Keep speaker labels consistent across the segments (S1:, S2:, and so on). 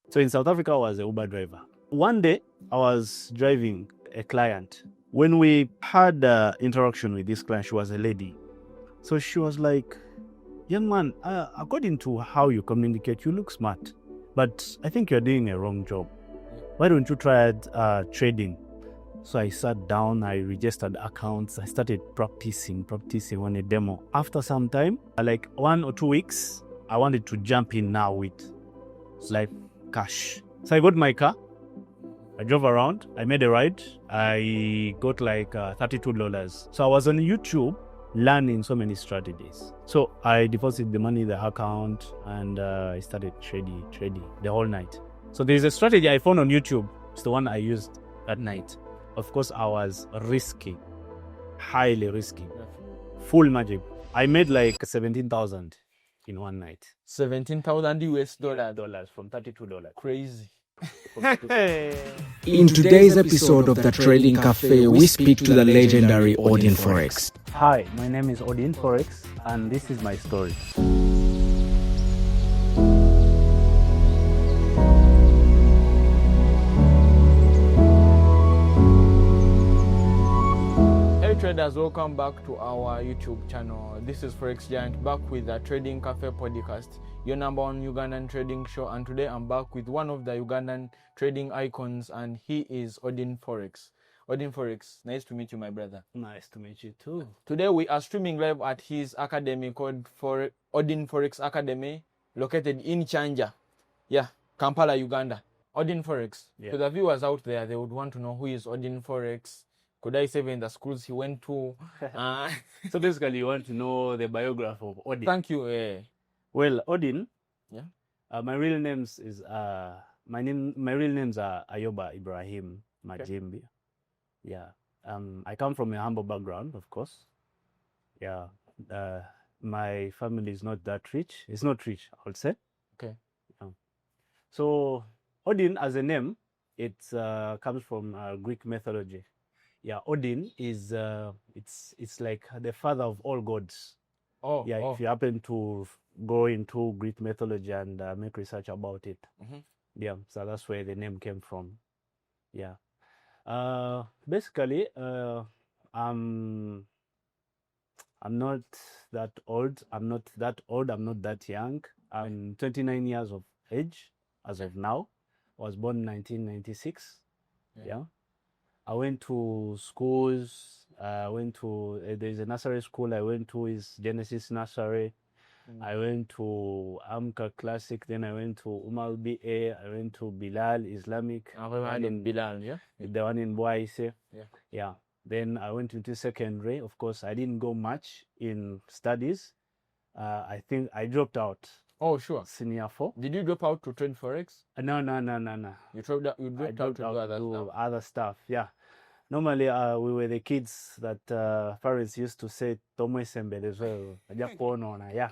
S1: So in South Africa, I was an Uber driver. One day, I was driving a client. When we had an interaction with this client, she was a lady. So she was like, young man, according to how you communicate, you look smart, but I think you're doing a wrong job. Why don't you try trading? So I sat down, I registered accounts, I started practicing on a demo. After some time, like 1 or 2 weeks, I wanted to jump in now with like cash. So I got my car, I drove around, I made a ride, I got like $32. So I was on YouTube learning so many strategies. So I deposited the money in the account and I started trading the whole night. So there's a strategy I found on YouTube. It's the one I used that night. Of course, I was risky, highly risky, full magic. I made like 17,000 in one night.
S2: 17,000 US
S1: dollars from $32.
S2: Crazy.
S3: In today's episode of the Trading Cafe, we speak to the legendary Ordin FX.
S1: Hi, my name is OrdinFx and this is my story.
S2: Traders, welcome back to our YouTube channel. This is Forex Giant back with the Trading Café Podcast, your number one Ugandan trading show, and today I'm back with one of the Ugandan trading icons, and he is Ordin FX. Ordin FX, nice to meet you, my brother.
S1: Nice to meet you too.
S2: Today we are streaming live at his academy called Ordin FX Academy, located in Chanja, Kampala, Uganda. Ordin FX. To the viewers out there, they would want to know who is Ordin FX. Could I say in the schools he went to?
S1: So basically, you want to know the biography of Ordin.
S2: Thank you.
S1: Well, Ordin.
S2: Yeah.
S1: My real names is my real names are Ayoba Ibrahim Majimbi. Okay. Yeah. I come from a humble background, of course. Yeah. My family is not that rich. It's not rich, I would say.
S2: Okay.
S1: So Ordin as a name, it comes from Greek mythology. Yeah, Ordin is it's like the father of all gods. If you happen to go into Greek mythology and make research about it. Mm-hmm. Yeah, so that's where the name came from. Yeah. Basically, I'm not that old. I'm not that young. I'm 29 years of age as of now. I was born in 1996. Yeah. I went to schools. There's a nursery school I went to is Genesis Nursery. I went to Amka Classic. Then I went to Umal BA. I went to Bilal Islamic.
S2: Bilal, yeah.
S1: The one in Boise.
S2: Yeah.
S1: Then I went into secondary. Of course, I didn't go much in studies. I think I dropped out.
S2: Oh, sure.
S1: Senior 4.
S2: Did you drop out to trade Forex?
S1: No.
S2: You dropped out to do
S1: other stuff. Yeah. Normally, we were the kids that parents used to say, "Tomo sembele zo, aja kuona yeah."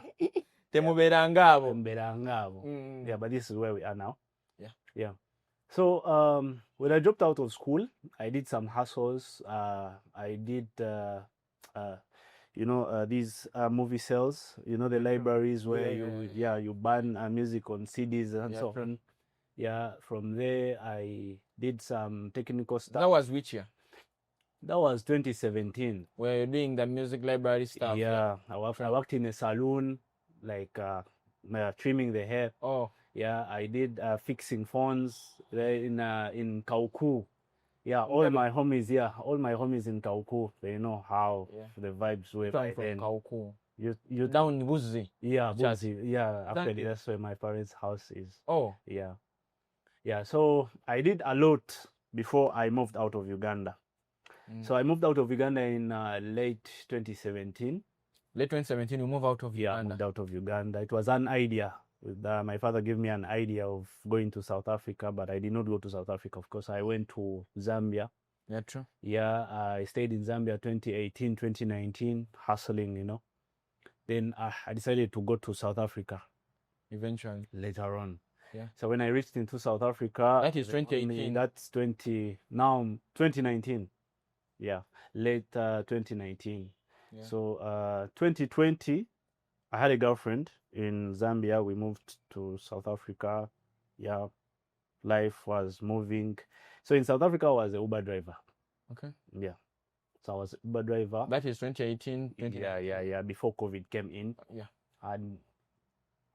S1: Yeah, but this is where we are now. Yeah. So when I dropped out of school, I did some hustles. I did these movie sales, the libraries where you burn music on CDs and so on. Yeah, from there I did some technical stuff.
S2: That was which year?
S1: That was 2017.
S2: Where you're doing the music library stuff?
S1: Yeah, I worked in a salon, like trimming the hair.
S2: Oh.
S1: Yeah, I did fixing phones there in Kauku. Yeah, all my homies in Kauku, they know how the vibes were by then.
S2: Kauku.
S1: You
S2: down in Buzi?
S1: Yeah, Buzi. Yeah, actually that's where my parents' house is.
S2: Oh.
S1: Yeah, so I did a lot before I moved out of Uganda. So I moved out of Uganda in late 2017.
S2: Late 2017, you moved out of Uganda?
S1: Yeah, I moved out of Uganda. It was an idea. My father gave me an idea of going to South Africa, but I did not go to South Africa. Of course, I went to Zambia.
S2: Yeah, true.
S1: Yeah, I stayed in Zambia 2018, 2019, hustling, Then I decided to go to South Africa.
S2: Eventually.
S1: Later on.
S2: Yeah.
S1: So when I reached into South Africa...
S2: That is 2018.
S1: That's 2019. Yeah, late 2019. Yeah. So 2020, I had a girlfriend in Zambia. We moved to South Africa. Yeah, Life was moving. So in South Africa, I was a Uber driver.
S2: Okay.
S1: Yeah. So I was an Uber driver.
S2: That is 2018.
S1: Yeah. Before COVID came in.
S2: Yeah.
S1: And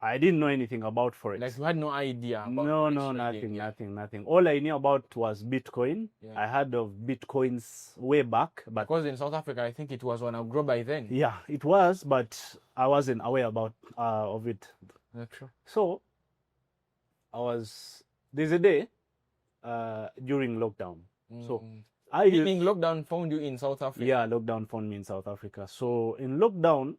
S1: I didn't know anything about Forex.
S2: Like you had no idea about
S1: nothing. All I knew about was Bitcoin.
S2: Yeah.
S1: I heard of Bitcoins way back, but
S2: because in South Africa, I think it was on a grow by then.
S1: Yeah, it was, but I wasn't aware about of it.
S2: That's true.
S1: So there's a day during lockdown. So
S2: I think lockdown found you in South Africa.
S1: Yeah, lockdown found me in South Africa. So in lockdown,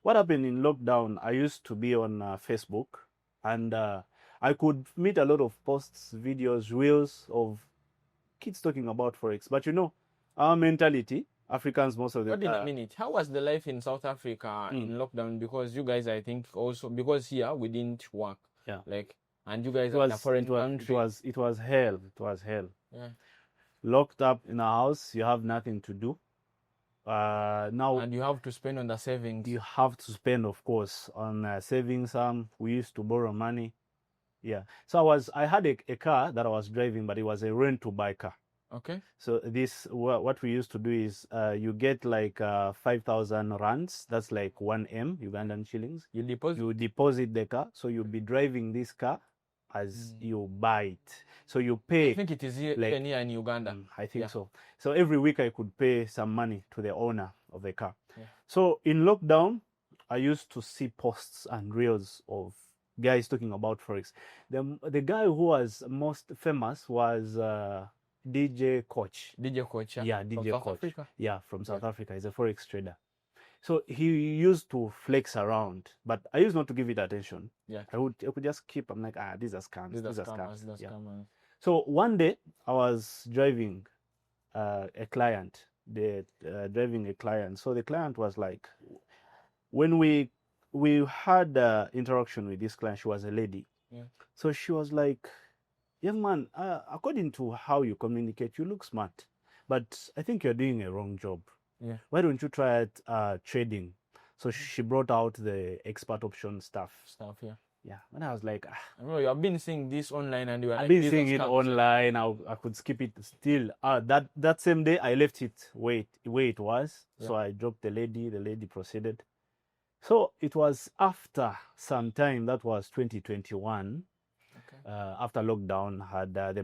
S1: what happened in lockdown, I used to be on Facebook, and I could meet a lot of posts, videos, reels of kids talking about Forex. But our mentality, Africans most of the
S2: But in a minute, how was the life in South Africa in lockdown? Because you guys, I think also, because here we didn't work.
S1: Yeah.
S2: And you guys are in a foreign country.
S1: It was hell. It was hell.
S2: Yeah.
S1: Locked up in a house, you have nothing to do. Now,
S2: and you have to spend on the savings.
S1: You have to spend, of course, on saving some. We used to borrow money. Yeah. So I had a car that I was driving, but it was a rent-to-buy car.
S2: Okay.
S1: So what we used to do is you get like 5,000 rands. That's like 1 M Ugandan shillings.
S2: You
S1: deposit the car. So you'll be driving this car as you buy it. So you pay.
S2: I think it is even here in Uganda.
S1: I think so. So every week I could pay some money to the owner of the car.
S2: Yeah.
S1: So in lockdown, I used to see posts and reels of guys talking about Forex. The guy who was most famous was DJ Coach.
S2: DJ Coach.
S1: Yeah, DJ
S2: South
S1: Coach.
S2: Africa?
S1: Yeah, from South Africa. He's a Forex trader. So he used to flex around, but I used not to give it attention.
S2: Yeah.
S1: I would just keep, I'm like, these are scams. These are scams.
S2: These are scams.
S1: So one day I was driving a client. Driving a client. So the client was like, when we had interaction with this client, she was a lady.
S2: Yeah.
S1: So she was like, young man, according to how you communicate, you look smart, but I think you're doing a wrong job.
S2: Yeah.
S1: Why don't you try trading? So she brought out the expert option stuff. Yeah. Yeah. And I was like,
S2: I know you have been seeing this online, and you are.
S1: I've been seeing it online. I could skip it still. That same day I left it where it was. Yeah. So I dropped the lady. The lady proceeded. So it was after some time. That was 2021. Okay. After lockdown had the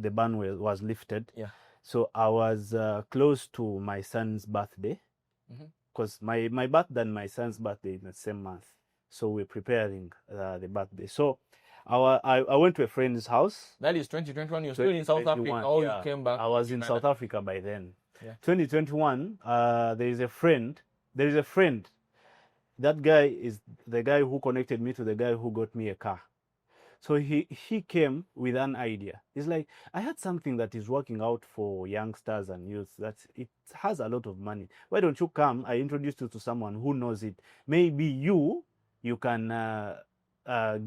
S1: ban was lifted.
S2: Yeah.
S1: So I was close to my son's birthday, because my birthday and my son's birthday in the same month. So we're preparing the birthday. So I went to a friend's house.
S2: That is 2021. You're still in South Africa. Oh, you came back.
S1: I was in South Africa by then.
S2: Yeah.
S1: 2021. There is a friend. That guy is the guy who connected me to the guy who got me a car. So he came with an idea. He's like, I had something that is working out for youngsters and youth, that it has a lot of money. Why don't you come? I introduced you to someone who knows it. Maybe you can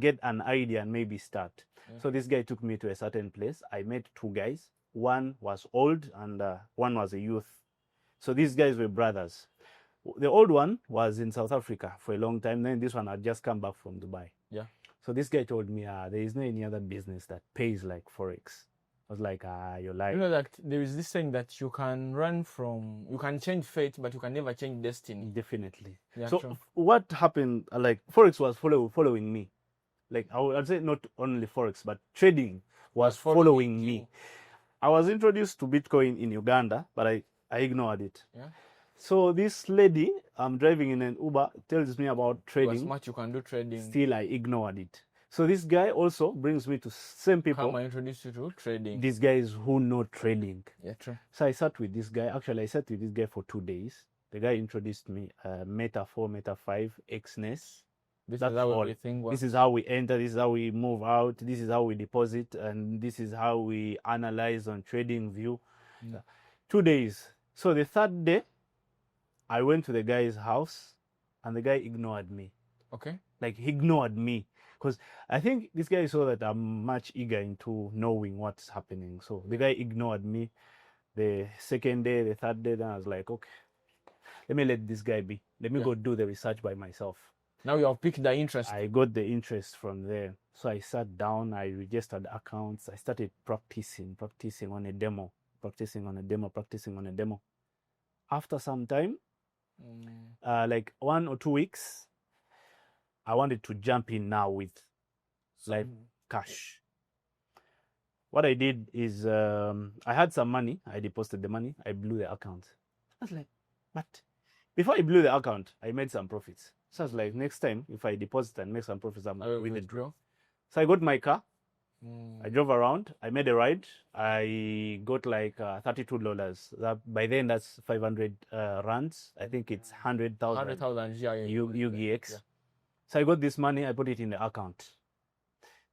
S1: get an idea and maybe start. Yeah. So this guy took me to a certain place. I met two guys. One was old and one was a youth. So these guys were brothers. The old one was in South Africa for a long time. Then this one had just come back from Dubai.
S2: Yeah.
S1: So this guy told me, there is no any other business that pays like Forex. I was like, you're lying.
S2: You know that there is this saying that you can change fate, but you can never change destiny.
S1: Definitely.
S2: Yeah,
S1: so
S2: true.
S1: What happened, like Forex was following me. Like I'd say not only Forex, but trading was following me. I was introduced to Bitcoin in Uganda, but I ignored it.
S2: Yeah.
S1: So this lady, I'm driving in an Uber, tells me about trading.
S2: As much you can do trading.
S1: Still, I ignored it. So this guy also brings me to same people.
S2: Come, I introduce you to trading.
S1: These guys who know trading.
S2: Yeah, true.
S1: So I sat with this guy. Actually, I sat with this guy for 2 days. The guy introduced me Meta 4, Meta 5, XNES.
S2: This is how everything works.
S1: This is how we enter. This is how we move out. This is how we deposit, and this is how we analyze on Trading View. Yeah. 2 days. So the third day, I went to the guy's house, and the guy ignored me.
S2: Okay.
S1: Like, he ignored me. Because I think this guy saw that I'm much eager into knowing what's happening. So the guy ignored me. The second day, the third day, then I was like, okay, let me let this guy be. Let me go do the research by myself.
S2: Now you have picked the interest.
S1: I got the interest from there. So I sat down, I registered accounts, I started practicing on a demo, practicing on a demo. After some time, like 1 or 2 weeks, I wanted to jump in now with like cash. What I did is I had some money, I deposited the money, I blew the account. I was like, but before I blew the account, I made some profits. So I was like, next time, if I deposit and make some profits, I'm with the draw. So I got my car, I drove around, I made a ride, I got like $32. By then, that's 500 rands. I think it's 100,000 UGX. Yeah. So I got this money, I put it in the account.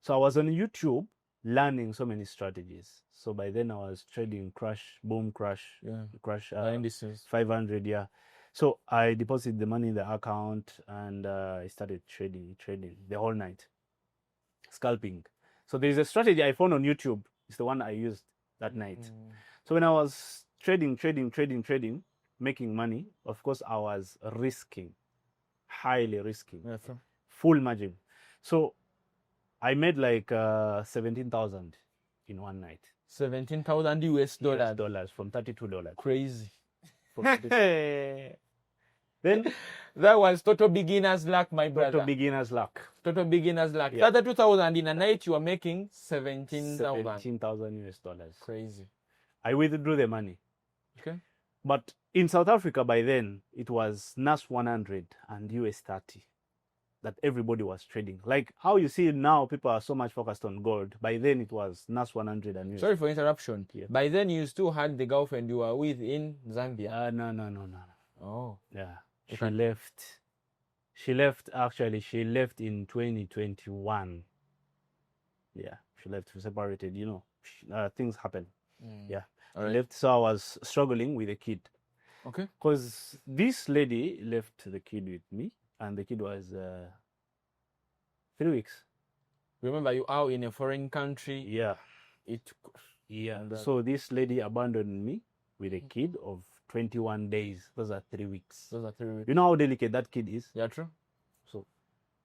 S1: So I was on YouTube learning so many strategies. So by then I was trading crash, boom, crash, crash, 500, yeah. So I deposited the money in the account and I started trading the whole night, scalping. So there's a strategy I found on YouTube. It's the one I used that night. So when I was trading, making money, of course I was risking, highly risking, full margin. So I made like 17,000 in one night.
S2: 17,000 US dollars.
S1: Dollars from $32.
S2: Crazy.
S1: Then
S2: that was total beginner's luck, my brother.
S1: Total beginner's luck.
S2: Yeah. 32,000 in a night, you are making 17,000.
S1: 17,000 US dollars.
S2: Crazy.
S1: I withdrew the money.
S2: Okay.
S1: But in South Africa by then, it was NAS 100 and US 30 that everybody was trading. Like how you see now, people are so much focused on gold. By then, it was NAS 100 and US.
S2: Sorry for interruption.
S1: Yeah.
S2: By then, you still had the girlfriend you were with in Zambia.
S1: No.
S2: Oh.
S1: Yeah. She left. She left in 2021. Yeah, she left. We separated, things happen. Yeah.
S2: All right.
S1: Left, so I was struggling with the kid.
S2: Okay.
S1: Because this lady left the kid with me, and the kid was 3 weeks.
S2: Remember, you are in a foreign country.
S1: Yeah. So this lady abandoned me with a kid of 21 days. Those are 3 weeks. You know how delicate that kid is?
S2: Yeah, true.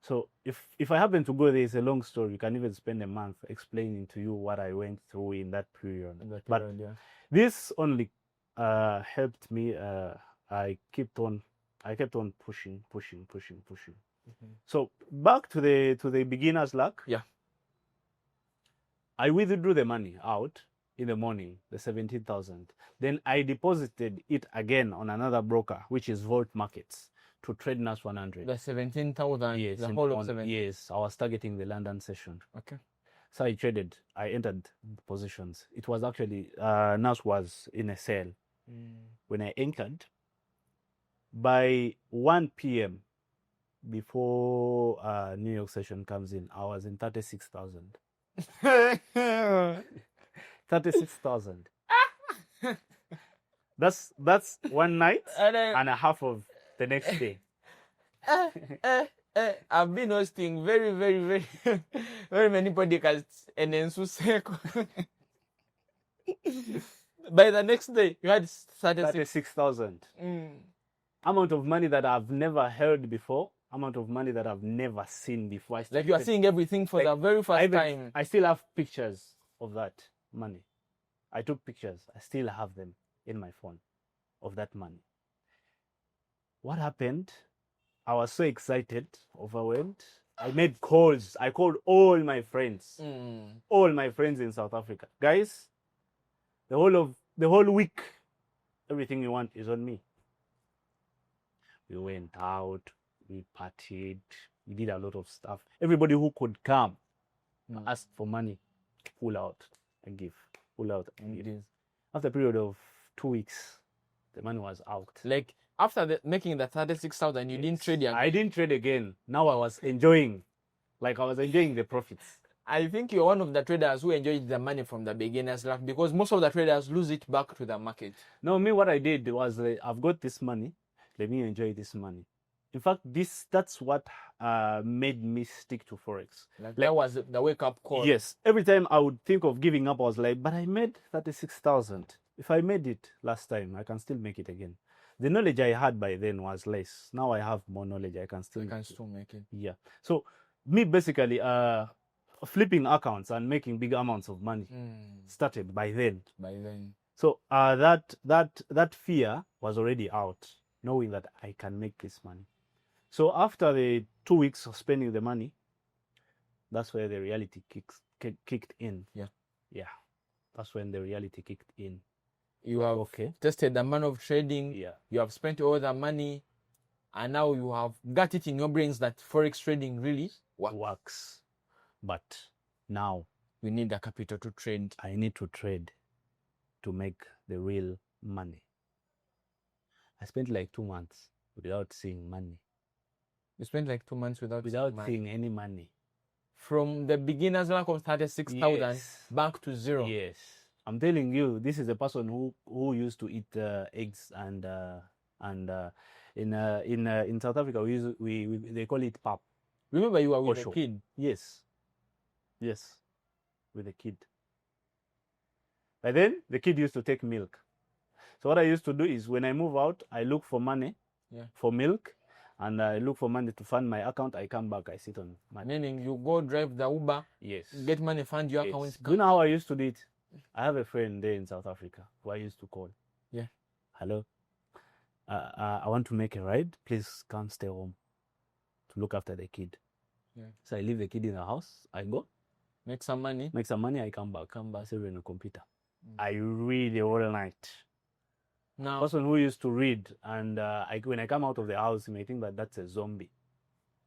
S1: So if I happen to go there, it's a long story. You can even spend a month explaining to you what I went through in that period. This only helped me. I kept on pushing. So back to the beginner's luck.
S2: Yeah.
S1: I withdrew the money out in the morning, the 17,000. Then I deposited it again on another broker, which is Volt Markets, to trade NAS 100.
S2: The 17,000.
S1: Yes,
S2: the whole of 17.
S1: Yes, I was targeting the London session.
S2: Okay.
S1: So I traded. I entered positions. It was actually NAS was in a sale. When I entered, by 1 p.m. before New York session comes in, I was in 36,000. 36,000. That's one night and a half of the next day.
S2: I've been hosting very, very, very, very many podcasts, and then by the next day you had
S1: 36,000. Amount of money that I've never heard before. Amount of money that I've never seen before.
S2: Like you are seeing everything for the very first time.
S1: I still have pictures of that money. I took pictures. I still have them in my phone of that money. What happened? I was so excited, overwhelmed. I made calls. I called all my friends. All my friends in South Africa. Guys, the whole week, everything you want is on me. We went out, we partied, we did a lot of stuff. Everybody who could come ask for money, pull out and give. Pull out and give. After a period of 2 weeks, the money was out.
S2: Like after making the 36,000, you didn't trade again?
S1: I didn't trade again. Now I was enjoying. Like I was enjoying the profits.
S2: I think you're one of the traders who enjoyed the money from the beginner's luck, because most of the traders lose it back to the market.
S1: No, me, what I did was I've got this money. Let me enjoy this money. In fact, that's what made me stick to Forex.
S2: Like that was the wake-up call.
S1: Yes. Every time I would think of giving up, I was like, but I made 36,000. If I made it last time, I can still make it again. The knowledge I had by then was less. Now I have more knowledge. I can still make it.
S2: Yeah.
S1: So me, basically, flipping accounts and making big amounts of money started by then. So that fear was already out, knowing that I can make this money. So after the 2 weeks of spending the money, that's where the reality kicked in. Yeah. That's when the reality kicked in.
S2: You have tested the amount of trading.
S1: Yeah.
S2: You have spent all the money, and now you have got it in your brains that Forex trading really
S1: works. But now
S2: we need the capital to trade.
S1: I need to trade to make the real money. I spent like 2 months without seeing money.
S2: You spent like 2 months without
S1: seeing any money.
S2: From the beginner's rank of 36,000
S1: Yes.
S2: back to zero.
S1: Yes. I'm telling you, this is a person who used to eat eggs and in South Africa they call it pap.
S2: Remember, you were with a kid.
S1: Yes, with a kid. But then the kid used to take milk. So what I used to do is when I move out, I look for money for milk, and I look for money to fund my account. I come back, I sit on money.
S2: Meaning you go drive the Uber,
S1: yes,
S2: get money, fund your account.
S1: Do you know how I used to do it? I have a friend there in South Africa who I used to call.
S2: Yeah.
S1: Hello. I want to make a ride. Please come stay home to look after the kid.
S2: Yeah.
S1: So I leave the kid in the house. I go.
S2: Make some money.
S1: I come back. Sit on the computer. I read the whole night.
S2: Now,
S1: Person who used to read, and when I come out of the house, you may think that that's a zombie,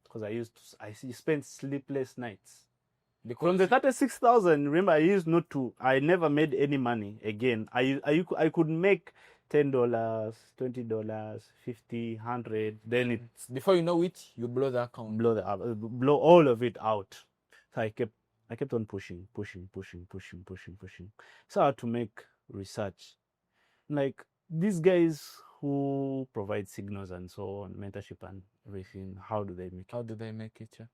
S1: because I spent sleepless nights. From the 36,000, remember, I never made any money again. I could make $10, $20, $50, $100. Then it's
S2: before you know it, you blow the account.
S1: Blow all of it out. So I kept on pushing. So I had to make research, like these guys who provide signals and so on, mentorship and everything. How do they make it? Yeah?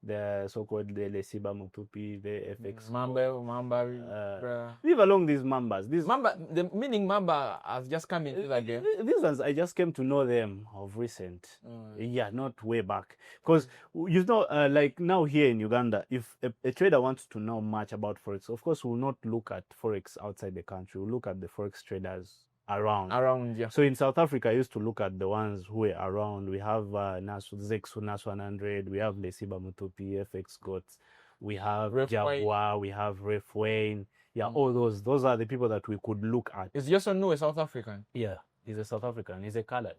S1: The so-called the Lesiba Mutupi, the FX.
S2: Mamba.
S1: Leave along these Mambas.
S2: Mamba, the meaning Mamba has just come into the game.
S1: These ones, I just came to know them of recent. Yeah, not way back. Because, like now here in Uganda, if a trader wants to know much about Forex, of course, we'll not look at Forex outside the country. We'll look at the Forex traders around.
S2: Yeah.
S1: So in South Africa, I used to look at the ones who were around. We have Zexu Nas 100, we have Lesiba Mutupi, FX Goats, we have Jaguar, we have Ref Wayne. Yeah, all those are the people that we could look at.
S2: Is just a South African?
S1: Yeah, he's a South African. He's a colored.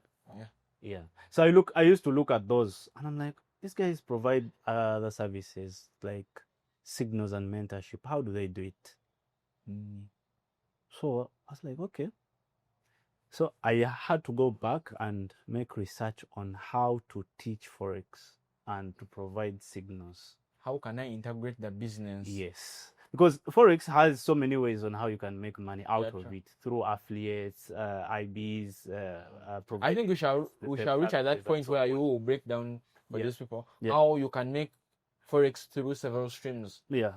S2: Yeah.
S1: So I used to look at those, and I'm like, these guys provide other services like signals and mentorship. How do they do it? So I was like, okay. So I had to go back and make research on how to teach Forex and to provide signals.
S2: How can I integrate the business?
S1: Yes. Because Forex has so many ways on how you can make money out of it, through affiliates, IBs.
S2: I think we shall reach at that point where you will break down for these people how you can make Forex through several streams.
S1: Yeah,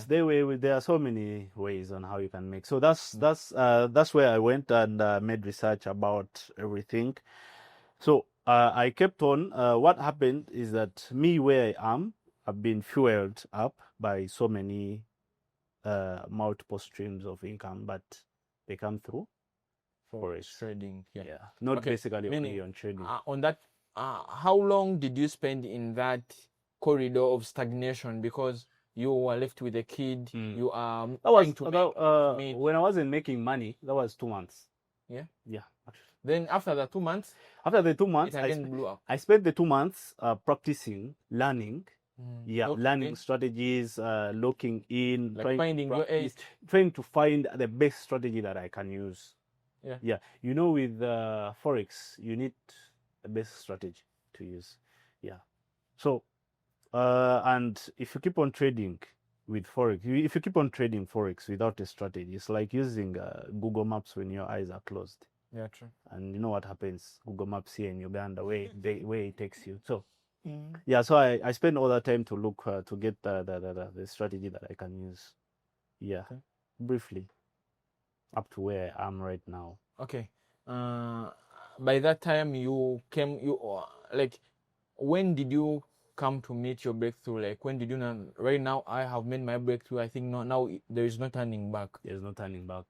S1: there are so many ways on how you can make. So that's where I went and made research about everything. So I kept on. What happened is that where I am, I've been fueled up by so many multiple streams of income, but they come through Forex
S2: trading.
S1: Yeah, not basically only on trading.
S2: On that, how long did you spend in that corridor of stagnation, because you were left with a kid? You are
S1: when I wasn't making money, that was 2 months.
S2: Yeah
S1: Actually.
S2: Then after the 2 months,
S1: blew up. I spent the 2 months practicing, learning learning strategies, looking in,
S2: like
S1: trying to find the best strategy that I can use. With Forex, you need the best strategy to use. So and if you keep on trading with Forex, if you keep on trading Forex without a strategy, it's like using Google Maps when your eyes are closed.
S2: Yeah, true.
S1: And you know what happens? Google Maps here in Uganda, where it takes you. So so I spend all that time to look to get the strategy that I can use. Briefly, up to where I am right now.
S2: Okay. By that time, when did you come to meet your breakthrough? Like, when did you know? Right now, I have made my breakthrough. I think now there is no turning back.
S1: There's no turning back.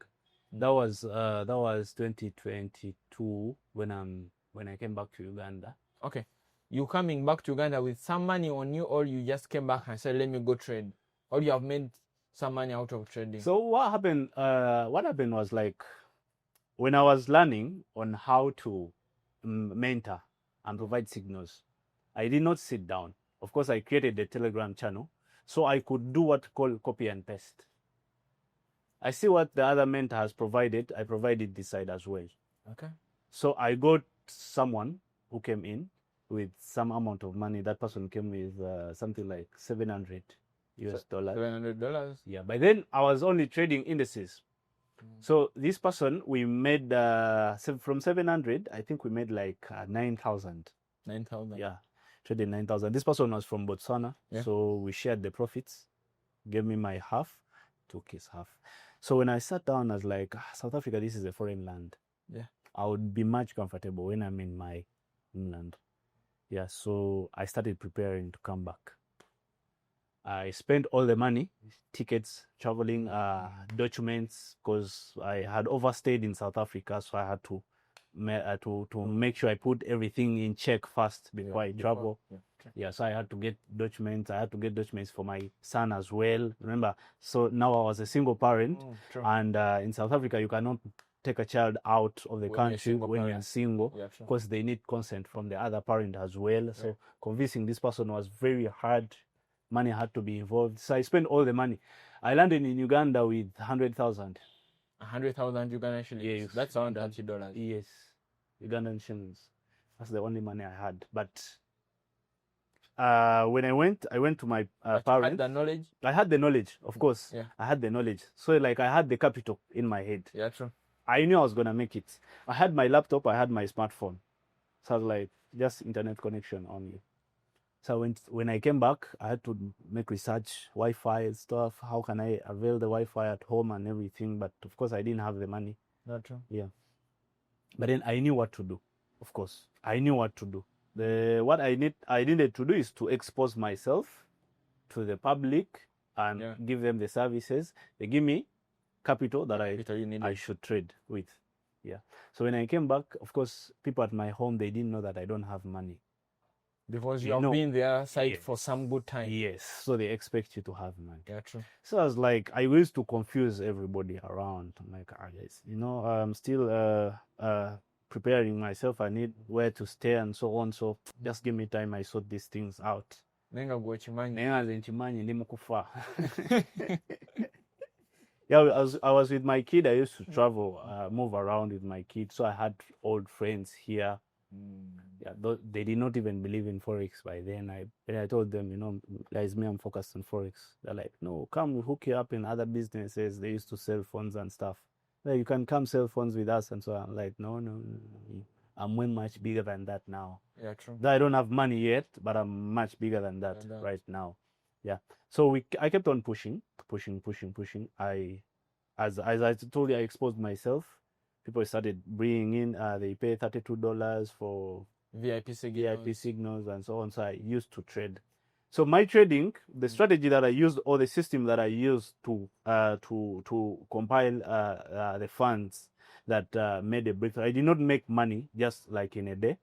S1: That was 2022 when I came back to Uganda.
S2: Okay, you coming back to Uganda with some money on you, or you just came back and said, "Let me go trade," or you have made some money out of trading?
S1: So what happened? What happened was, like, when I was learning on how to mentor and provide signals, I did not sit down. Of course, I created a Telegram channel so I could do what called copy and paste. I see what the other mentor has provided. I provided this side as well.
S2: Okay.
S1: So I got someone who came in with some amount of money. That person came with something like $700 US.
S2: $700.
S1: Yeah. By then I was only trading indices. So this person, we made from 700, I think we made like 9,000.
S2: 9,000.
S1: Yeah, traded 9,000. This person was from Botswana, so we shared the profits. Gave me my half, took his half. So when I sat down, I was like, South Africa, this is a foreign land.
S2: Yeah,
S1: I would be much comfortable when I'm in my homeland. Yeah, so I started preparing to come back. I spent all the money, tickets, traveling, documents, because I had overstayed in South Africa, so I had to make sure I put everything in check first before I travel. Yeah, so I had to get documents. I had to get documents for my son as well. Remember, so now I was a single parent, and in South Africa you cannot take a child out of the country when you're single, because they need consent from the other parent as well. So convincing this person was very hard. Money had to be involved. So I spent all the money. I landed in Uganda with 100,000.
S2: 100,000 Ugandan shillings.
S1: Yes.
S2: That's around $30.
S1: Yes, Ugandan shillings. That's the only money I had. But when I went to my parents.
S2: You had the knowledge?
S1: I had the knowledge, of course.
S2: Yeah.
S1: I had the knowledge. So like I had the capital in my head.
S2: Yeah, true.
S1: I knew I was gonna make it. I had my laptop. I had my smartphone. So I was like, just internet connection only. So when I came back, I had to make research, Wi-Fi and stuff. How can I avail the Wi-Fi at home and everything? But of course, I didn't have the money.
S2: That's true.
S1: Yeah. But then I knew what to do. Of course, I knew what to do. What I needed to do is to expose myself to the public and give them the services. They give me capital that I should trade with. Yeah. So when I came back, of course, people at my home, they didn't know that I don't have money.
S2: Because you have been there side for some good time.
S1: Yes, so they expect you to have money.
S2: Yeah, true.
S1: So I was like, I used to confuse everybody around. I'm like, guys, I'm still preparing myself. I need where to stay and so on. So just give me time. I sort these things out. Yeah, I was with my kid. I used to travel, move around with my kid. So I had old friends here. Yeah, they did not even believe in Forex by then. I told them, guys, I'm focused on Forex. They're like, no, come, we'll hook you up in other businesses. They used to sell phones and stuff. Like, you can come sell phones with us. And so I'm like, no. I'm way much bigger than that now.
S2: Yeah, true.
S1: I don't have money yet, but I'm much bigger than that right now. Yeah. So I kept on pushing. As I told you, I exposed myself. People started bringing in, they pay $32 for
S2: VIP
S1: signals and so on. So I used to trade. So my trading, the strategy that I used, or the system that I used to compile the funds that made a breakthrough. I did not make money just like in a day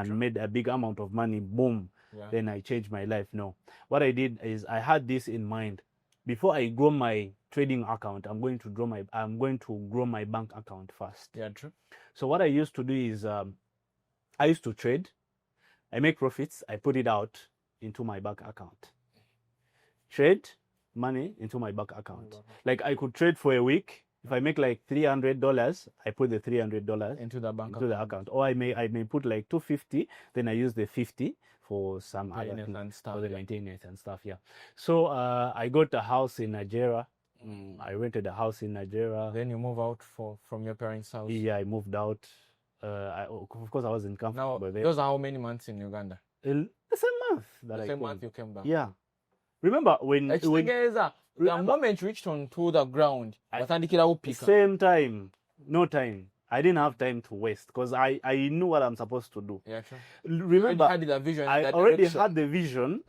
S1: made a big amount of money. Boom. Yeah. Then I changed my life. No, what I did is I had this in mind. Before I grow my trading account, I'm going to grow my bank account first.
S2: Yeah, true.
S1: So what I used to do is I used to trade. I make profits. I put it out into my bank account. Trade money into my bank account. Like I could trade for a week. If I make like $300, I put the $300
S2: into the account.
S1: Or I may put like $250. Then I use the $50 for some other things,
S2: and stuff,
S1: for the maintenance and stuff. Yeah. So I got a house in Nigeria. I rented a house in Nigeria.
S2: Then you move out from your parents' house.
S1: Yeah, I moved out. Of course, I wasn't comfortable.
S2: Now, those are how many months in Uganda?
S1: The same month
S2: month you came back.
S1: Yeah. Remember when
S2: the moment you reached onto the ground,
S1: same time, no time. I didn't have time to waste because I knew what I'm supposed to do.
S2: Yeah, true.
S1: Remember,
S2: had the vision.
S1: I
S2: that
S1: already
S2: direction.
S1: had the vision.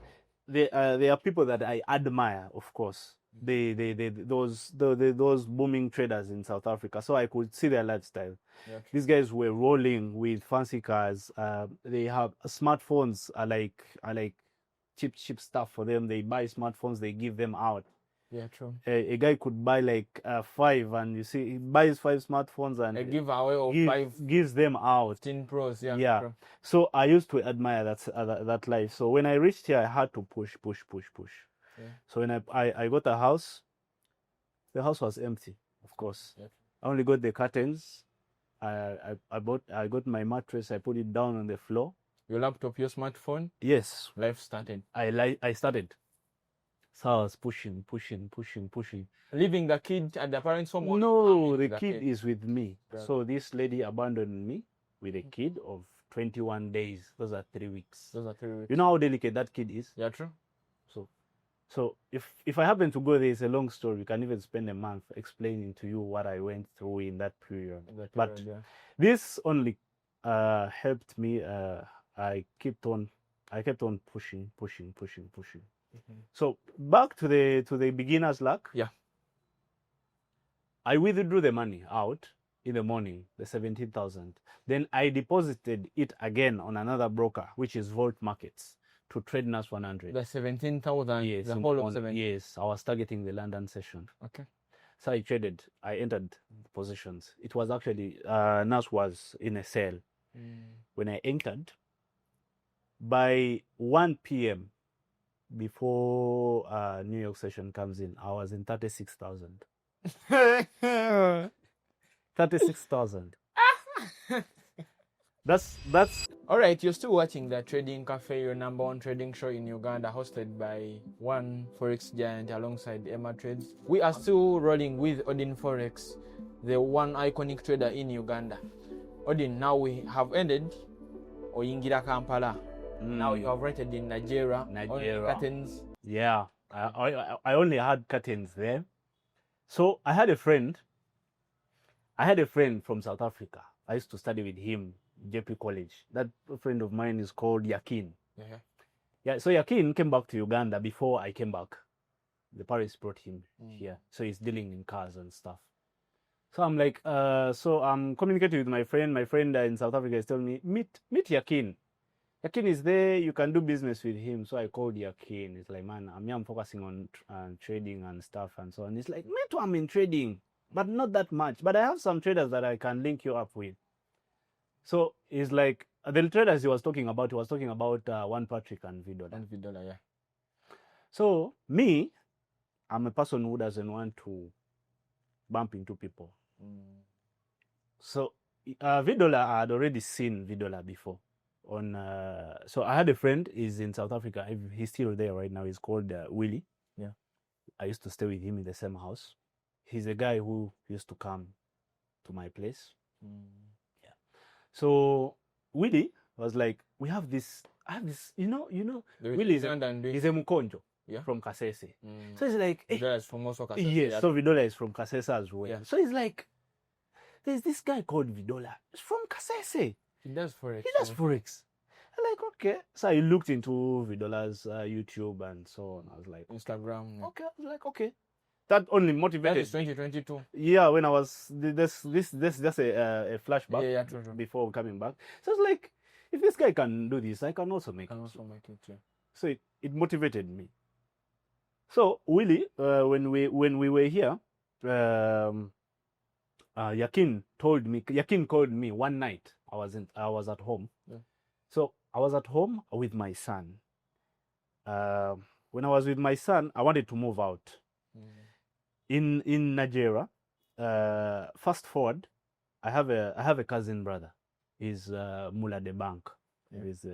S1: There are people that I admire, of course. Those booming traders in South Africa. So I could see their lifestyle.
S2: Yeah,
S1: These guys were rolling with fancy cars. They have smartphones. Are like cheap stuff for them. They buy smartphones. They give them out.
S2: yeah, true.
S1: A guy could buy like 5, and you see he buys 5 smartphones and
S2: A giveaway of 5
S1: gives them out.
S2: 15 Pros. Yeah.
S1: Yeah.
S2: True.
S1: So I used to admire that life. So when I reached here, I had to push.
S2: Yeah.
S1: So when I got a house, the house was empty, of course.
S2: Yeah.
S1: I only got the curtains. I got my mattress. I put it down on the floor.
S2: Your laptop, your smartphone.
S1: Yes,
S2: Life started.
S1: I started. So I was pushing.
S2: Leaving the kid at the parents' home. or
S1: No, the
S2: the
S1: kid is with me.
S2: Yeah.
S1: So this lady abandoned me with a kid of 21 days. Those are 3 weeks.
S2: Those are 3 weeks.
S1: You know how delicate that kid is?
S2: Yeah, true.
S1: So if I happen to go there, it's a long story. We can even spend a month explaining to you what I went through in that period. But
S2: yeah.
S1: this only helped me. I kept on pushing. So back to the beginner's luck.
S2: Yeah.
S1: I withdrew the money out in the morning, the 17,000. Then I deposited it again on another broker, which is Volt Markets, to trade NAS 100.
S2: The 17,000.
S1: Yes,
S2: The whole of 7.
S1: yes, I was targeting the London session.
S2: Okay.
S1: So I traded. I entered positions. It was actually NAS was in a sale. When I entered, by 1 p.m. before New York session comes in, I was in 36,000. 36,000. That's
S2: All right, you're still watching the Trading Cafe, your #1 trading show in Uganda, hosted by one Forex giant alongside Emma Trades. We are still rolling with Ordin Forex, the one iconic trader in Uganda. Ordin, now we have ended Oyingira Kampala. Now you have rented in Nigeria.
S1: Nigeria.
S2: Curtains.
S1: Yeah. I only had curtains there. So I had a friend from South Africa. I used to study with him, JP College. That friend of mine is called Yakin.
S2: Yeah.
S1: Yeah, so Yakin came back to Uganda before I came back. The Paris brought him here. So he's dealing in cars and stuff. So I'm like, so I'm communicating with my friend. My friend in South Africa is telling me, meet Yakin. Yakin is there, you can do business with him. So I called Yakin. It's like, man, I'm focusing on trading and stuff and so on. It's like, me too, I'm in trading, but not that much. But I have some traders that I can link you up with. So it's like, the traders he was talking about One Patrick and Vidola.
S2: And Vidola, yeah.
S1: So me, I'm a person who doesn't want to bump into people. So Vidola, I had already seen Vidola before. So I had a friend, he's in South Africa. He's still there right now. He's called Willie.
S2: Yeah.
S1: I used to stay with him in the same house. He's a guy who used to come to my place. Yeah. So Willie was like, I have this, Willie is he's a Mukonjo from Kasese. So he's like, hey,
S2: Vidola is from also Kasese.
S1: yes,
S2: Yeah.
S1: so Vidola is from Kasese as well.
S2: Yeah.
S1: So he's like, there's this guy called Vidola. He's from Kasese.
S2: He does Forex.
S1: He does Forex. I'm like, okay. So I looked into Vidola's YouTube and so on. I was like,
S2: Instagram. Yeah.
S1: okay. I was like, okay. That only
S2: That
S1: motivated.
S2: is 2022.
S1: Yeah, when I was this just a flashback
S2: Yeah, true.
S1: before coming back. So I was like, if this guy can do this, I can also make
S2: Can
S1: it.
S2: also make it, yeah.
S1: So it motivated me. So Willie, when we were here, Yakin called me one night. I was at home.
S2: Yeah.
S1: So I was at home with my son. When I was with my son, I wanted to move out. In Nigeria, fast forward, I have a cousin brother. He's Mula de Bank.
S2: Yeah.
S1: He's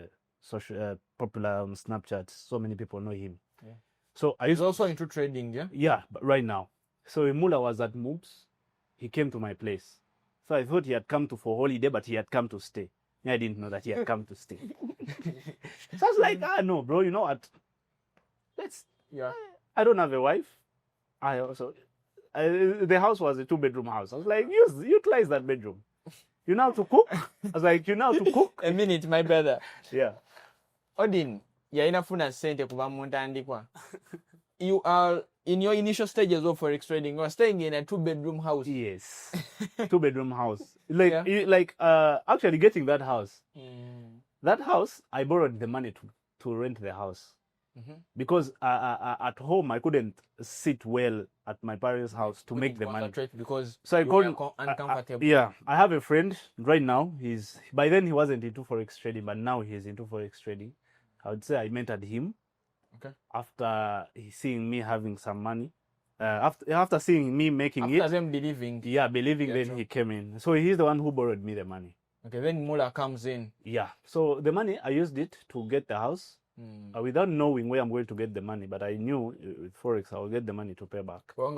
S1: popular on Snapchat. So many people know him.
S2: Yeah.
S1: So I
S2: He's
S1: used
S2: also into trading, yeah?
S1: yeah, but right now. So when Mula was at Moobs, he came to my place. So I thought he had come for holiday, but he had come to stay. I didn't know that he had come to stay. So I was like, no, bro, you know what?
S2: Yeah.
S1: I don't have a wife. The house was a 2-bedroom house. I was like, utilize that bedroom. you know how to cook? I was like, you know how to cook?
S2: A minute, my brother.
S1: Yeah.
S2: Ordin, yainafuna sente kuva mu ntandikwa. You are in your initial stages of forex trading. You are staying in a 2-bedroom house.
S1: Yes. 2-bedroom house. Like, actually getting that house. That house, I borrowed the money to rent the house. Because at home I couldn't sit well at my parents' house to make the money.
S2: Because
S1: so I couldn't
S2: uncomfortable.
S1: I have a friend right now. By then he wasn't into forex trading, but now he's into forex trading. I would say I mentored him.
S2: Okay.
S1: After seeing me having some money, after seeing me making
S2: after
S1: it.
S2: After them believing.
S1: Yeah, believing. Then he came in. So he's the one who borrowed me the money.
S2: Okay, then Mula comes in.
S1: Yeah. So the money I used it to get the house. Without knowing where I'm going to get the money, but I knew with forex I'll get the money to pay back.
S2: When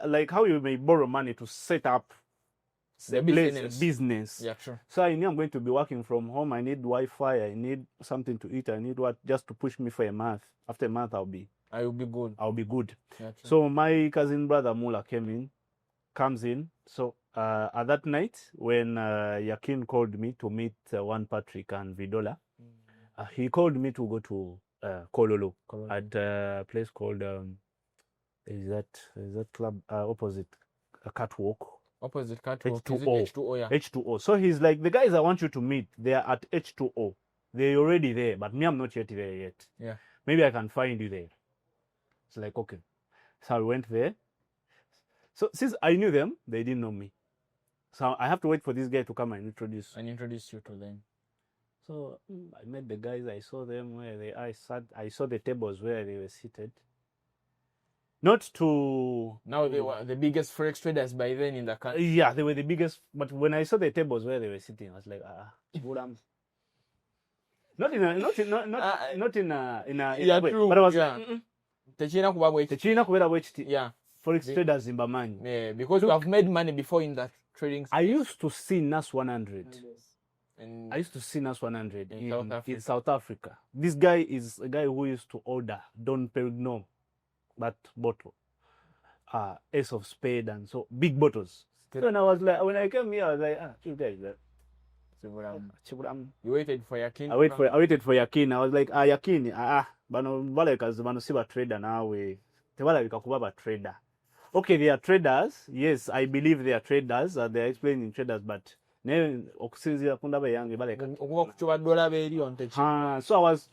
S1: like how you may borrow money to set up
S2: the
S1: business.
S2: Yeah, true.
S1: So I knew I'm going to be working from home. I need Wi-Fi. I need something to eat. I need what just to push me for a month. After a month, I will be good.
S2: Yeah,
S1: so my cousin brother Mula comes in. So at that night when Yakin called me to meet one Patrick and Vidola, he called me to go to Kololo at a place called is that club opposite a catwalk.
S2: Opposite catwalk.
S1: H2O. Yeah. H2O. So he's like, the guys I want you to meet, they are at H2O. They're already there, but me, I'm not yet there yet.
S2: Yeah.
S1: Maybe I can find you there. It's like, okay. So I went there. So since I knew them, they didn't know me. So I have to wait for this guy to come and introduce
S2: you to them.
S1: So I met the guys. I saw them where they I sat. I saw the tables where they were seated. Not to...
S2: Now they were the biggest forex traders by then in the country.
S1: Yeah, they were the biggest. But when I saw the tables where they were sitting, I was like, not in a
S2: yeah,
S1: way.
S2: true.
S1: But I was
S2: yeah.
S1: Forex traders in Bamani.
S2: Yeah, because we have made money before in that trading space.
S1: I used to see NAS 100. I used to see NAS 100 in South Africa. This guy is a guy who used to order Don Perignon, that bottle, Ace of Spade, and so big bottles. So when I was like, when I came here, I was like, you guys,
S2: you waited for Yakin.
S1: I waited for Yakin. I was like, Yakin, bano balekazi bano siba trader nawe. Tebalabika kuba trader. Okay, they are traders. Yes, I believe they are traders. They are explaining traders, but so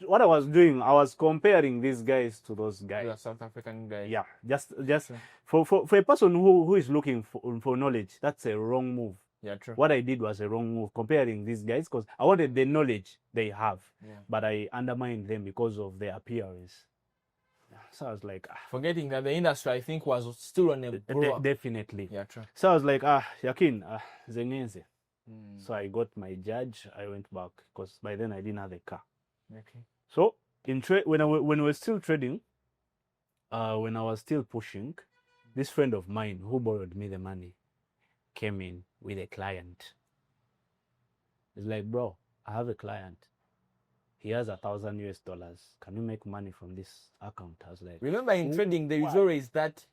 S1: what I was doing, I was comparing these guys to those guys.
S2: The South African guys.
S1: Yeah, just for a person who is looking for knowledge, that's a wrong move.
S2: Yeah, true.
S1: What I did was a wrong move comparing these guys because I wanted the knowledge they have, but I undermined them because of their appearance. So I was like,
S2: forgetting that the industry, I think, was still on a grow
S1: definitely.
S2: Yeah, true.
S1: So I was like, Yakin, Zengenze. So I got my judge. I went back because by then I didn't have a car.
S2: Okay.
S1: So when we were still trading, when I was still pushing, this friend of mine who borrowed me the money came in with a client. He's like, bro, I have a client. He has $1,000 US. Can you make money from this account? I was like,
S2: remember in trading there is always that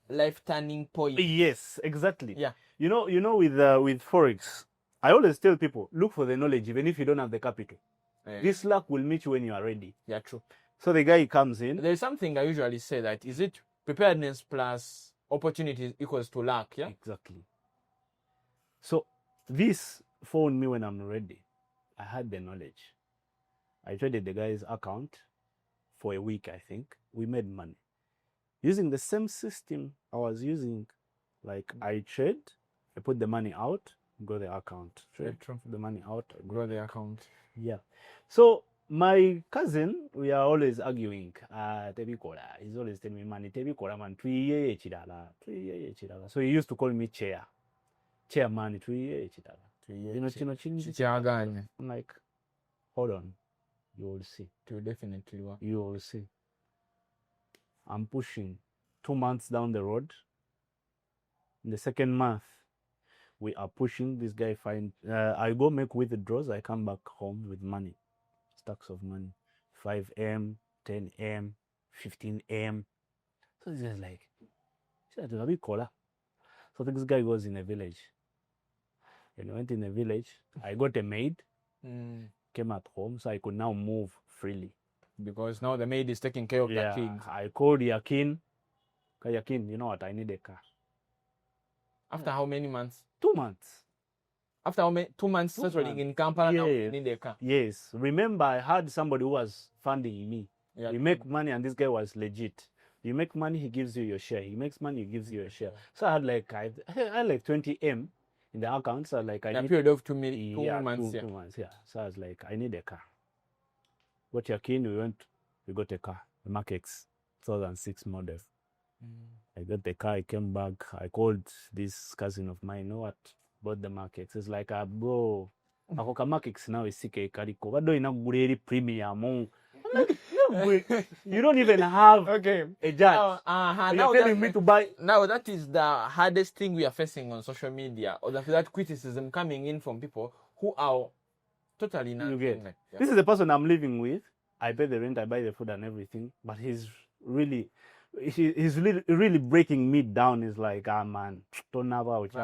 S2: life turning point.
S1: Yes, exactly.
S2: Yeah.
S1: You know with Forex, I always tell people, look for the knowledge even if you don't have the capital. This luck will meet you when you are ready.
S2: Yeah, true.
S1: So the guy comes in.
S2: There's something I usually say that, is it preparedness plus opportunities equals to luck, yeah?
S1: Exactly. So this phoned me when I'm ready. I had the knowledge. I traded the guy's account for a week, I think. We made money. Using the same system I was using, like I trade, I put the money out, grow the account. Trade, the money out,
S2: grow the account.
S1: Yeah. So my cousin, we are always arguing. He's always telling me, money, man, 3 years. So he used to call me chairman, 3 years. I'm like, hold on. You will see. You will see. I'm pushing 2 months down the road. In the second month, we are pushing. This guy I go make withdrawals. I come back home with money, stacks of money, 5M, 10M, 15M. So this guy's like, She said, "Abikola." So this guy goes in a village. And he went in a village. I got a maid, came at home, so I could now move freely.
S2: Because now the maid is taking care of the kids.
S1: I called Yakin. Yakin, you know what? I need a car.
S2: After how many months?
S1: 2 months.
S2: After how many? 2 months
S1: 2
S2: settling
S1: months.
S2: in Kampala, now you need a car.
S1: Yes. Remember, I had somebody who was funding me.
S2: Yeah.
S1: You make money, and this guy was legit. You make money, he gives you your share. He makes money, he gives you a share. So I had like 20 M in the account. So like I
S2: a
S1: need
S2: period of 2 months.
S1: 2 months. Yeah. So I was like, I need a car. Got Yakin, we got a car, the Mark X 2006 model. I got the car, I came back, I called this cousin of mine, you know what? Bought the Mark X. It's like, bro, ako Mark X now is CK Kariko. What do you know? Premium. You don't even have a judge. You're telling me to buy.
S2: Now that is the hardest thing we are facing on social media, or that criticism coming in from people who are totally not.
S1: This is the person I'm living with. I pay the rent, I buy the food and everything, but he's really breaking me down. He's like, man, don't have like,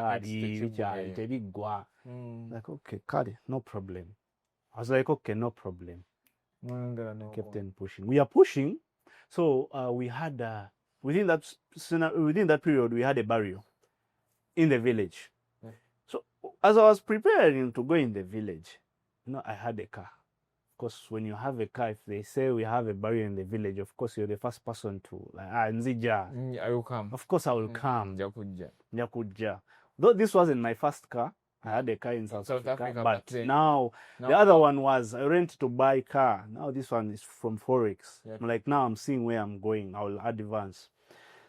S1: okay, Kari, no problem. I was like, okay, no problem. Kept on pushing. We are pushing. So we had within that period we had a barrier in the village. So as I was preparing to go in the village, I had a car. Of course, when you have a car, if they say we have a barrier in the village, of course you're the first person to Nzija.
S2: I will come.
S1: Of course I will come. Nyakuja. Though this wasn't my first car. I had a car in South Africa, but now the other one was I rent to buy car. Now this one is from Forex. Yeah. Like now I'm seeing where I'm going. I will advance.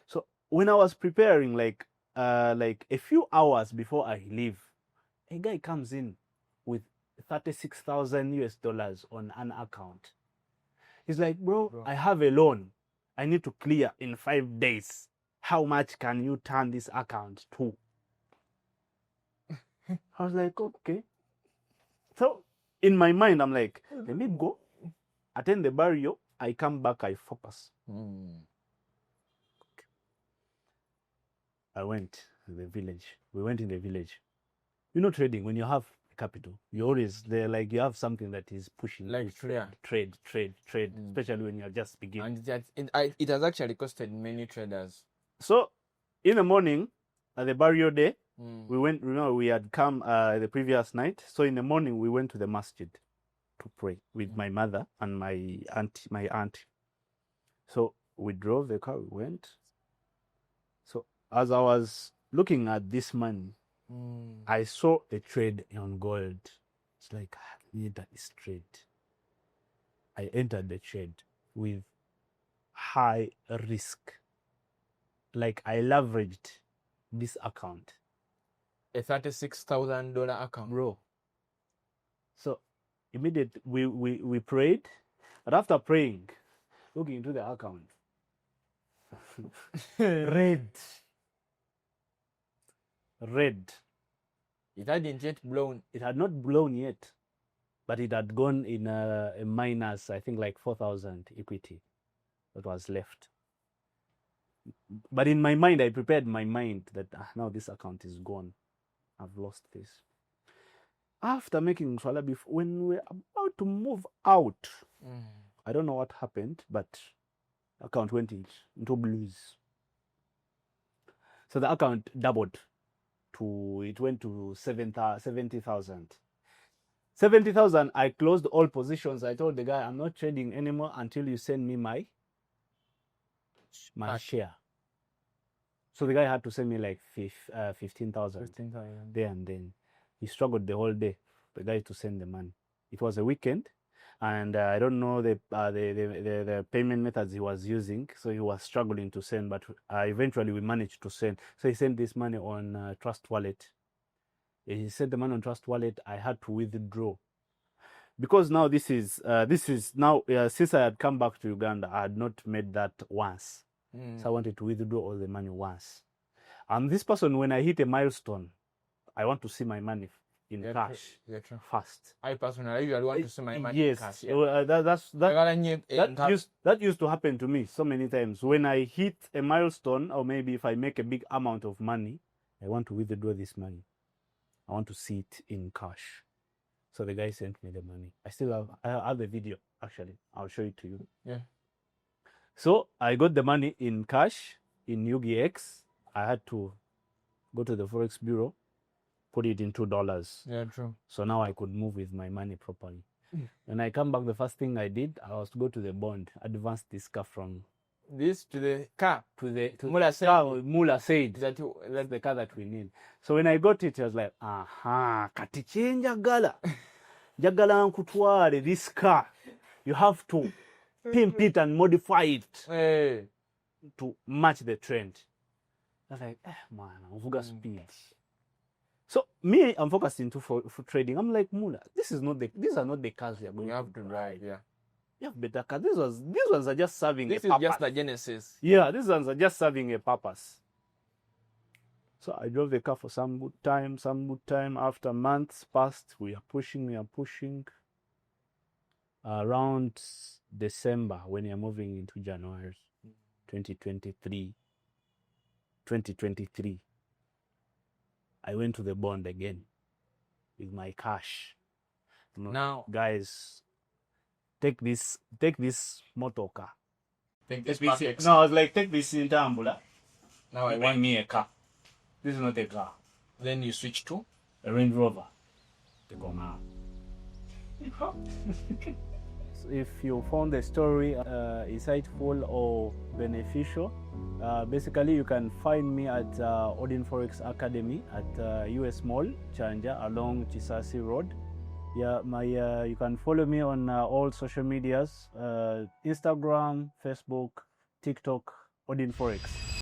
S1: So when I was preparing, like a few hours before I leave, a guy comes in with $36,000 on an account. He's like, bro, I have a loan. I need to clear in 5 days. How much can you turn this account to? I was like, okay. So in my mind, I'm like, let me go, attend the barrier. I come back, I focus. Okay. I went to the village. We went in the village. Trading, when you have capital, you always like you have something that is pushing.
S2: Like
S1: trade, especially when you're just beginning.
S2: And it has actually costed many traders.
S1: So in the morning, at the barrier day, we went, we had come the previous night. So in the morning, we went to the masjid to pray with my mother and my aunt. So we drove the car, we went. So as I was looking at this money, I saw a trade on gold. It's like, that is trade. I entered the trade with high risk. Like I leveraged this account.
S2: A $36,000 account,
S1: bro. So immediately we prayed, but after praying, looking into the account, red.
S2: It hadn't yet blown.
S1: It had not blown yet, but it had gone in a minus, I think like 4,000 equity that was left. But in my mind, I prepared my mind that now this account is gone. I've lost this. After making Swala beef, when we're about to move out, I don't know what happened, but the account went into blues. So the account doubled. It went to 70,000. 70,000, I closed all positions. I told the guy, I'm not trading anymore until you send me my share. So the guy had to send me like 15,000 there and then. He struggled the whole day, the guy to send the money. It was a weekend, and I don't know the payment methods he was using, so he was struggling to send, but eventually we managed to send. So he sent this money on Trust Wallet. He sent the money on Trust Wallet. I had to withdraw. Because now this is now since I had come back to Uganda, I had not made that once. So I wanted to withdraw all the money once. And this person, when I hit a milestone, I want to see my money in
S2: Yeah,
S1: cash
S2: Yeah, true.
S1: first.
S2: I personally usually want to see my money in
S1: Yes,
S2: cash. Yeah.
S1: that used to happen to me so many times. When I hit a milestone, or maybe if I make a big amount of money, I want to withdraw this money. I want to see it in cash. So the guy sent me the money. I have the video, actually. I'll show it to you.
S2: Yeah.
S1: So I got the money in cash in UGX. I had to go to the Forex Bureau, put it in $2.
S2: Yeah, true.
S1: So now I could move with my money properly. When I come back, the first thing I did, I was to go to the bond, advance this car from
S2: This to the car.
S1: Mula said that's the car that we need. So when I got it, I was like, kati njagala nkutwale this car. You have to pimp it and modify it to match the trend. I was like, man, I'm speed. So me, I'm focusing for trading. I'm like, Mula, these are not the cars we are going
S2: You have to ride, yeah.
S1: You have better cars. These ones are just serving a purpose.
S2: This is just the Genesis.
S1: Yeah, these ones are just serving a purpose. So I drove the car for some good time. After months passed, we are pushing. Around December, when you're moving into January 2023, I went to the bond again with my cash.
S2: Now,
S1: guys, take this motor car.
S2: take this perfect.
S1: No, I was like, take this in Tambula.
S2: Now I
S1: Buy
S2: want.
S1: me a car. This is not a car.
S2: Then you switch to.
S1: A Range Rover. Take on now. If you found the story insightful or beneficial, basically you can find me at Ordin Forex Academy at US Mall, Chanja, along Chisasi Road. Yeah, you can follow me on all social medias, Instagram, Facebook, TikTok, Ordin Forex.